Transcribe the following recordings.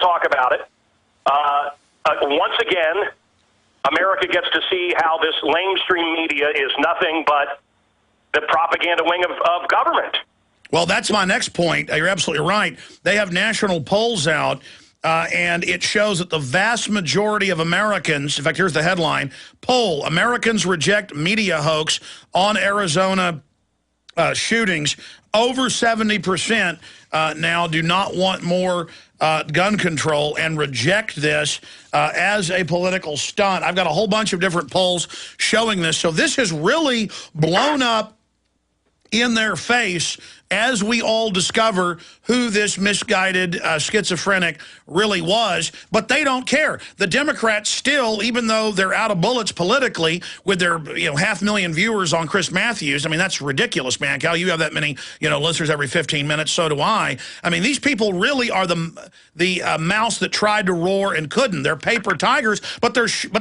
talk about it. Once again, America gets to see how this mainstream media is nothing but the propaganda wing of government. Well, that's my next point. You're absolutely right. They have national polls out, and it shows that the vast majority of Americans, in fact, here's the headline, poll, Americans reject media hoax on Arizona shootings. Over 70% now do not want more gun control and reject this as a political stunt. I've got a whole bunch of different polls showing this. So this has really blown up in their face as we all discover who this misguided schizophrenic really was. But they don't care. The Democrats still, even though they're out of bullets politically with their 500,000 viewers on Chris Matthews, I mean, that's ridiculous, Mancow. You have that many listeners every 15 minutes, so do I. I mean, these people really are the mouse that tried to roar and couldn't. They're paper tigers, but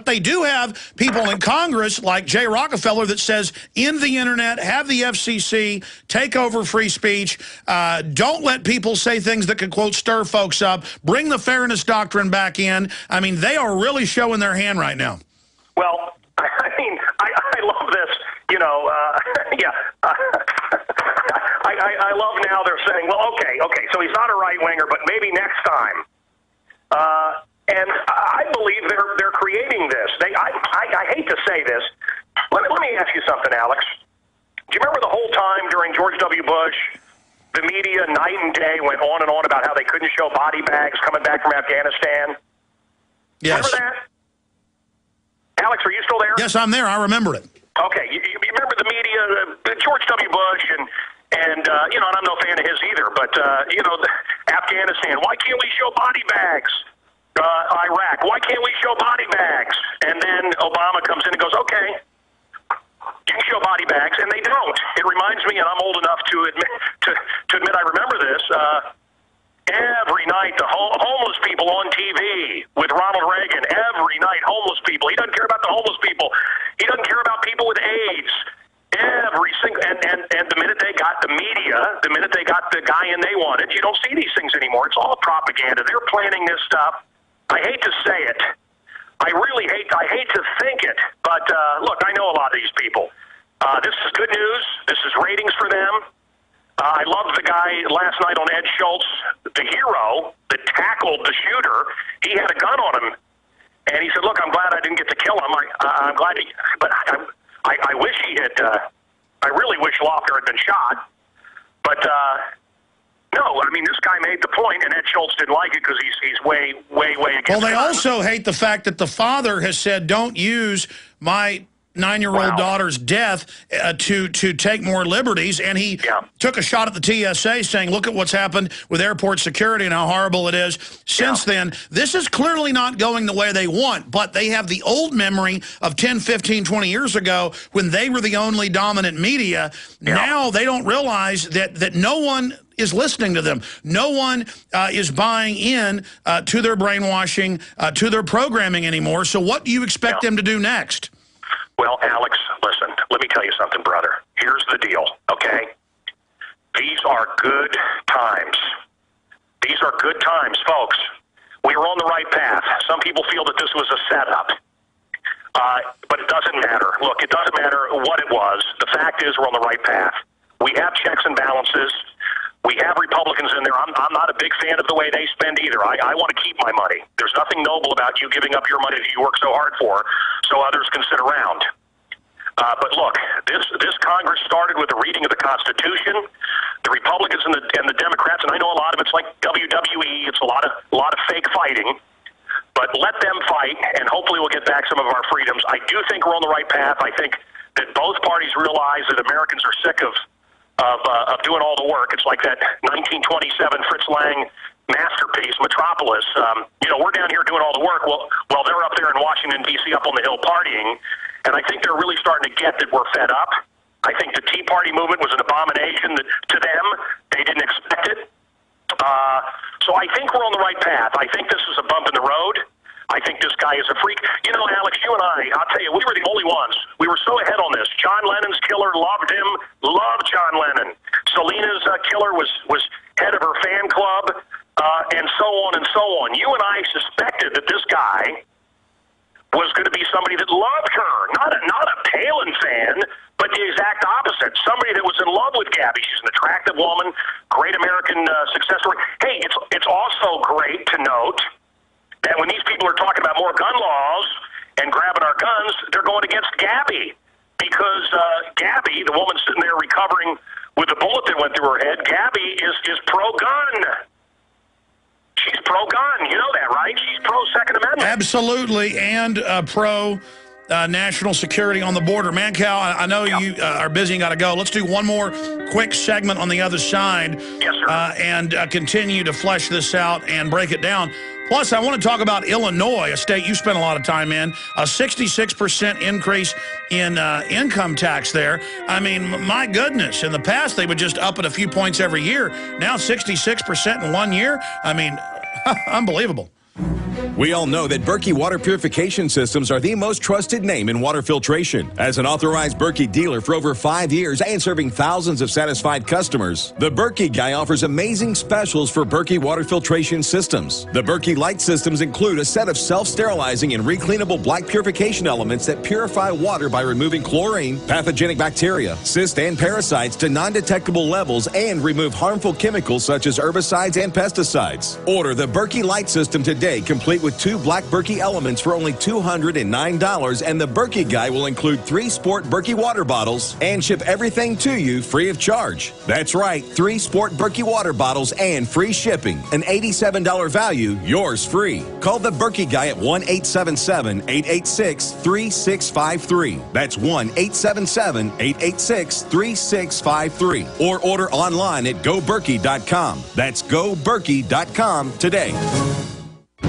they do have people in Congress like Jay Rockefeller that says, end the internet, have the FCC, take over free speech, don't let people say things that could, quote, stir folks up, bring the fairness doctrine back in. I mean, they are really showing their hand right now. Well, I mean, I love this, yeah. I love now they're saying, well, okay, so he's not a right-winger, but maybe next time. And I believe they're creating this. I hate to say this. Let me ask you something, Alex. Do you remember the whole time during George W. Bush, the media night and day went on and on about how they couldn't show body bags coming back from Afghanistan? Yes. Remember that? Alex, are you still there? Yes, I'm there. I remember it. Okay. You remember the media, George W. Bush, and I'm no fan of his either, but, Afghanistan, why can't we show body bags? Iraq, why can't we show body bags? And then Obama comes in and goes, okay, you can show body bags, and they don't. It reminds me, and I'm old enough to admit I remember this. Every night, the homeless people on TV with Ronald Reagan. Every night, homeless people. He doesn't care about the homeless people. He doesn't care about people with AIDS. Every single and the minute they got the media, the minute they got the guy in they wanted, you don't see these things anymore. It's all propaganda. They're planning this stuff. I hate to say it. I hate to think it, but look, I know a lot of these people. This is good news. This is ratings for them. I loved the guy last night on Ed Schultz, the hero that tackled the shooter. He had a gun on him, and he said, look, I'm glad I didn't get to kill him. I'm glad, but I wish he had, I really wish Locker had been shot, but no, I mean, this guy made the point, and Ed Schultz didn't like it because he's way against. Well, they also hate the fact that the father has said, don't use my 9-year-old daughter's death to take more liberties, and he took a shot at the TSA saying, look at what's happened with airport security and how horrible it is. Since then, this is clearly not going the way they want, but they have the old memory of 10, 15, 20 years ago when they were the only dominant media. Now they don't realize that no one is listening to them. No one is buying in to their brainwashing, to their programming anymore. So what do you expect them to do next? Well, Alex, listen, let me tell you something, brother. Here's the deal, okay? These are good times. These are good times, folks. We were on the right path. Some people feel that this was a setup. But it doesn't matter. Look, it doesn't matter what it was. The fact is we're on the right path. We have checks and balances. We have Republicans in there. I'm not a big fan of the way they spend either. I want to keep my money. There's nothing noble about you giving up your money that you work so hard for so others can sit around. But look, this Congress started with a reading of the Constitution. The Republicans and the Democrats, and I know a lot of it's like WWE. It's a lot of fake fighting. But let them fight, and hopefully we'll get back some of our freedoms. I do think we're on the right path. I think that both parties realize that Americans are sick of doing all the work. It's like that 1927 Fritz Lang masterpiece, Metropolis. We're down here doing all the work. Well, they're up there in Washington, D.C., up on the Hill partying, and I think they're really starting to get that we're fed up. I think the Tea Party movement was an abomination to them. They didn't expect it. So I think we're on the right path. I think this is a bump in the road. I think this guy is a freak. Alex, you and I'll tell you, we were the only ones. We were so ahead on this. John Lennon's killer loved him, loved John Lennon. Selena's killer was head of her fan club. and so on and so on. You and I suspected that this guy was going to be somebody that loved her, not a Palin fan, but the exact opposite. Somebody that was in love with Gabby. She's an attractive woman, great American success story. Hey, it's also great to note that when these people are talking about more gun laws and grabbing our guns, they're going against Gabby. Because Gabby, the woman sitting there recovering with the bullet that went through her head, Gabby is pro-gun. She's pro-gun. You know that, right? She's pro-Second Amendment. Absolutely, and pro-national security on the border. Mancow, I know you are busy and got to go. Let's do one more quick segment on the other side. Yes, sir. And continue to flesh this out and break it down. Plus, I want to talk about Illinois, a state you spent a lot of time in, a 66% increase in income tax there. I mean, my goodness, in the past, they would just up it a few points every year. Now, 66% in 1 year? I mean, unbelievable. We all know that Berkey water purification systems are the most trusted name in water filtration. As an authorized Berkey dealer for over 5 years and serving thousands of satisfied customers, the Berkey Guy offers amazing specials for Berkey water filtration systems. The Berkey Light systems include a set of self-sterilizing and recleanable black purification elements that purify water by removing chlorine, pathogenic bacteria, cysts, and parasites to non-detectable levels and remove harmful chemicals such as herbicides and pesticides. Order the Berkey Light system today, complete with 2 black Berkey elements for only $209, and the Berkey Guy will include 3 sport Berkey water bottles and ship everything to you free of charge. That's right, 3 sport Berkey water bottles and free shipping. An $87 value, yours free. Call the Berkey Guy at 1-877-886-3653. That's 1-877-886-3653. Or order online at goberkey.com. That's goberkey.com today.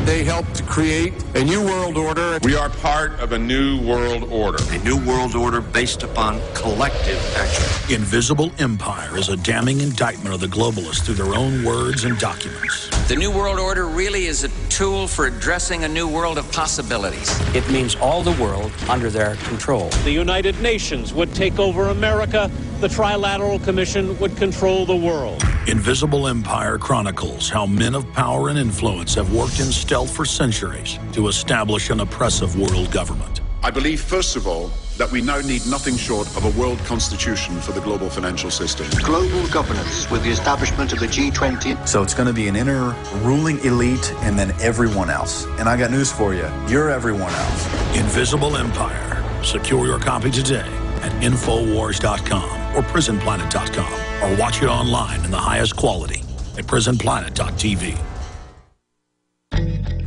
They helped to create a new world order. We are part of a new world order. A new world order based upon collective action. Invisible Empire is a damning indictment of the globalists through their own words and documents. The New World Order really is a tool for addressing a new world of possibilities. It means all the world under their control. The United Nations would take over America. The Trilateral Commission would control the world. Invisible Empire chronicles how men of power and influence have worked in stealth for centuries to establish an oppressive world government. I believe, first of all, that we now need nothing short of a world constitution for the global financial system. Global governance with the establishment of the G20. So it's going to be an inner ruling elite and then everyone else. And I got news for you. You're everyone else. Invisible Empire. Secure your copy today at Infowars.com or PrisonPlanet.com, or watch it online in the highest quality at PrisonPlanet.tv.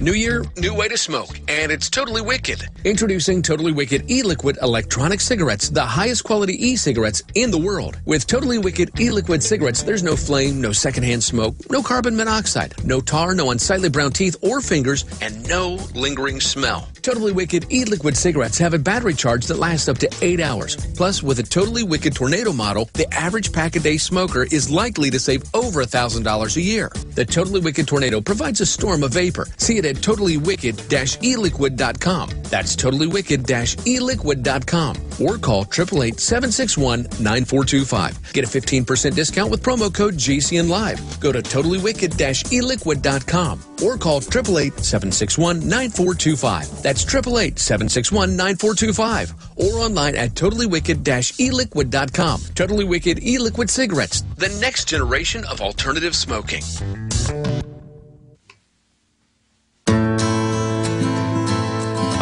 New year, new way to smoke, and it's totally wicked. Introducing Totally Wicked e-liquid electronic cigarettes, the highest quality e-cigarettes in the world. With Totally Wicked e-liquid cigarettes, there's no flame, no secondhand smoke, no carbon monoxide, no tar, no unsightly brown teeth or fingers, and no lingering smell. Totally Wicked e-liquid cigarettes have a battery charge that lasts up to 8 hours. Plus, with a Totally Wicked Tornado model, the average pack-a-day smoker is likely to save over $1,000 a year. The Totally Wicked Tornado provides a storm of vapor. See it at totallywicked-eliquid.com. That's totallywicked-eliquid.com. Or call 888-761-9425. Get a 15% discount with promo code GCNLive. Go to totallywicked-eliquid.com or call 888-761-9425. That's 888-761-9425. Or online at totallywicked-eliquid.com. Totally Wicked e-liquid cigarettes, the next generation of alternative smoking.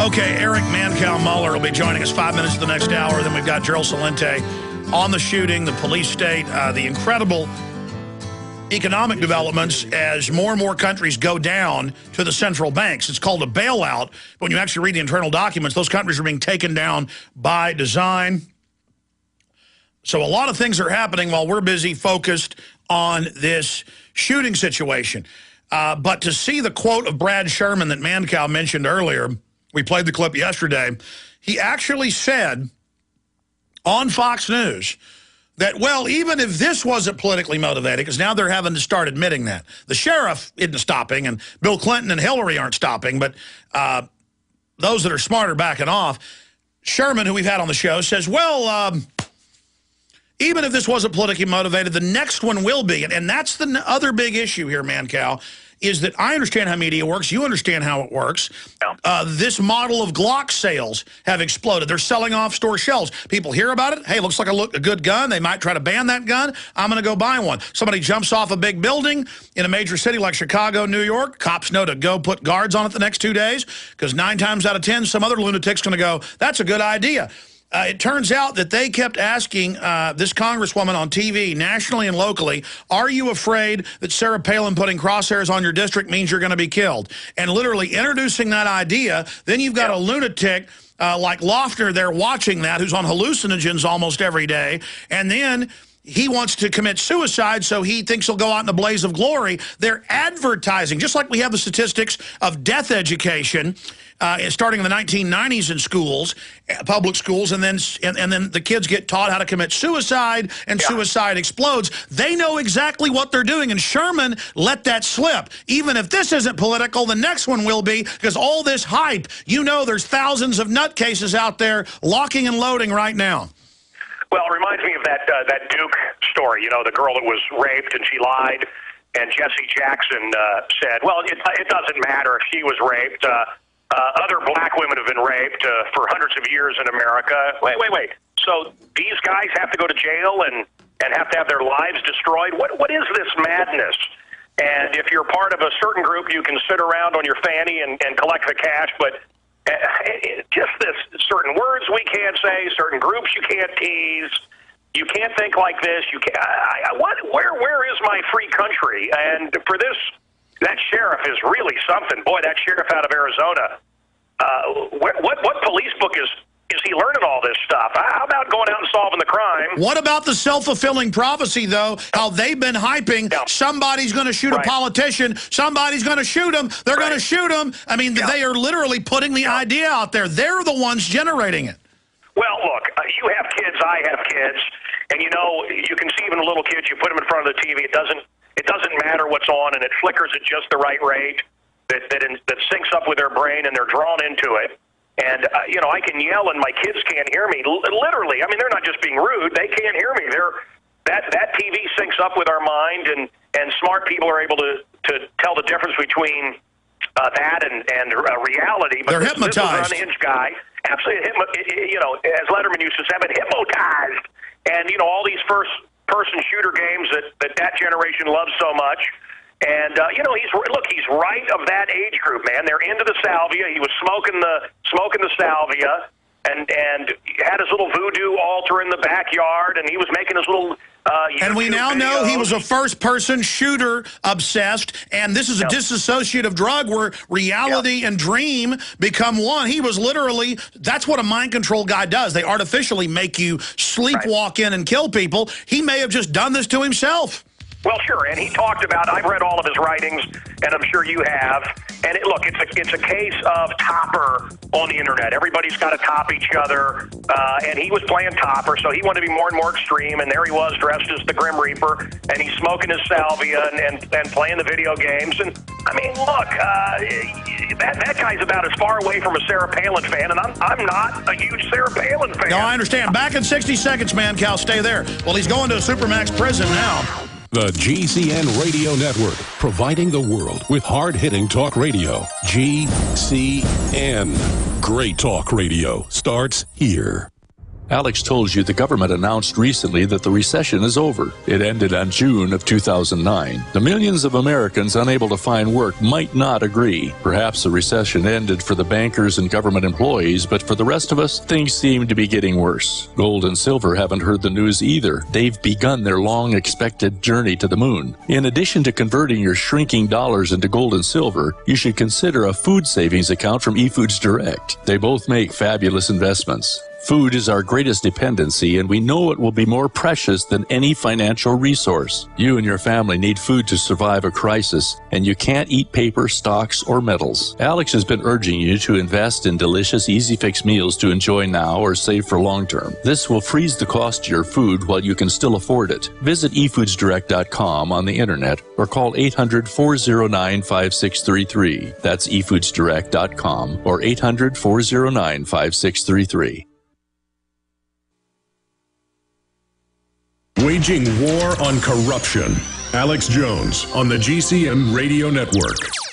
Okay, Eric Mancow Muller will be joining us 5 minutes to the next hour. Then we've got Gerald Celente on the shooting, the police state, the incredible economic developments as more and more countries go down to the central banks. It's called a bailout. When you actually read the internal documents, those countries are being taken down by design. So a lot of things are happening while we're busy focused on this shooting situation. But to see the quote of Brad Sherman that Mancow mentioned earlier, we played the clip yesterday, he actually said on Fox News that, well, even if this wasn't politically motivated, because now they're having to start admitting that. The sheriff isn't stopping, and Bill Clinton and Hillary aren't stopping, but those that are smarter backing off. Sherman, who we've had on the show, says, well, even if this wasn't politically motivated, the next one will be. And that's the other big issue here, Mancow, is that I understand how media works. You understand how it works. This model of Glock sales have exploded. They're selling off store shelves. People hear about it. Hey, looks like a good gun. They might try to ban that gun. I'm going to go buy one. Somebody jumps off a big building in a major city like Chicago, New York. Cops know to go put guards on it the next 2 days because 9 times out of 10, some other lunatic's going to go, that's a good idea. It turns out that they kept asking this congresswoman on TV, nationally and locally, are you afraid that Sarah Palin putting crosshairs on your district means you're going to be killed? And literally introducing that idea, then you've got a lunatic like Lofner there watching that, who's on hallucinogens almost every day, and then he wants to commit suicide, so he thinks he'll go out in a blaze of glory. They're advertising, just like we have the statistics of death education, starting in the 1990s in schools, public schools, and then the kids get taught how to commit suicide, and suicide explodes. They know exactly what they're doing, and Sherman let that slip. Even if this isn't political, the next one will be, because all this hype, you know there's thousands of nutcases out there locking and loading right now. Well, it reminds me of that Duke story, you know, the girl that was raped and she lied, and Jesse Jackson said, well, it doesn't matter if she was raped. Other black women have been raped for hundreds of years in America. Wait. So these guys have to go to jail and have to have their lives destroyed? What is this madness? And if you're part of a certain group, you can sit around on your fanny and collect the cash, but just this certain words we can't say, certain groups you can't tease. You can't think like this. You can't. Where is my free country? And for this, that sheriff is really something. Boy, that sheriff out of Arizona. What police book is he learning all this stuff? How about going out and solving the crime? What about the self-fulfilling prophecy, though? How they've been hyping, somebody's going to shoot a politician, somebody's going to shoot him, they're going to shoot him. I mean, they are literally putting the idea out there. They're the ones generating it. Well, look, you have kids, I have kids, and you know, you can see even the little kids, you put them in front of the TV, it doesn't matter what's on, and it flickers at just the right rate that syncs up with their brain, and they're drawn into it. And, you know, I can yell and my kids can't hear me. Literally, I mean, they're not just being rude. They can't hear me. That TV syncs up with our mind, and smart people are able to tell the difference between that and reality. But they're hypnotized. This is an unhinged guy. Absolutely, you know, as Letterman used to say, but hypnotized. And, you know, all these first-person shooter games that generation loves so much. And, you know, he's right of that age group, man. They're into the salvia. He was smoking the salvia and had his little voodoo altar in the backyard, and he was making his little and we now know he was a first-person shooter obsessed, and this is a dissociative drug where reality and dream become one. He was literally, that's what a mind control guy does. They artificially make you sleepwalk in and kill people. He may have just done this to himself. Well, sure, and he talked about, I've read all of his writings, and I'm sure you have, and look, it's a case of topper on the internet. Everybody's got to top each other, and he was playing topper, so he wanted to be more and more extreme, and there he was dressed as the Grim Reaper, and he's smoking his salvia and playing the video games, and I mean, look, that guy's about as far away from a Sarah Palin fan, and I'm not a huge Sarah Palin fan. No, I understand. Back in 60 seconds, Mancow, stay there. Well, he's going to a Supermax prison now. The GCN Radio Network, providing the world with hard-hitting talk radio. GCN. Great talk radio starts here. Alex told you the government announced recently that the recession is over. It ended on June of 2009. The millions of Americans unable to find work might not agree. Perhaps the recession ended for the bankers and government employees, but for the rest of us, things seem to be getting worse. Gold and silver haven't heard the news either. They've begun their long-expected journey to the moon. In addition to converting your shrinking dollars into gold and silver, you should consider a food savings account from eFoods Direct. They both make fabulous investments. Food is our greatest dependency, and we know it will be more precious than any financial resource. You and your family need food to survive a crisis, and you can't eat paper, stocks, or metals. Alex has been urging you to invest in delicious, easy-fix meals to enjoy now or save for long-term. This will freeze the cost of your food while you can still afford it. Visit efoodsdirect.com on the internet or call 800-409-5633. That's efoodsdirect.com or 800-409-5633. Waging war on corruption. Alex Jones on the GCN Radio Network.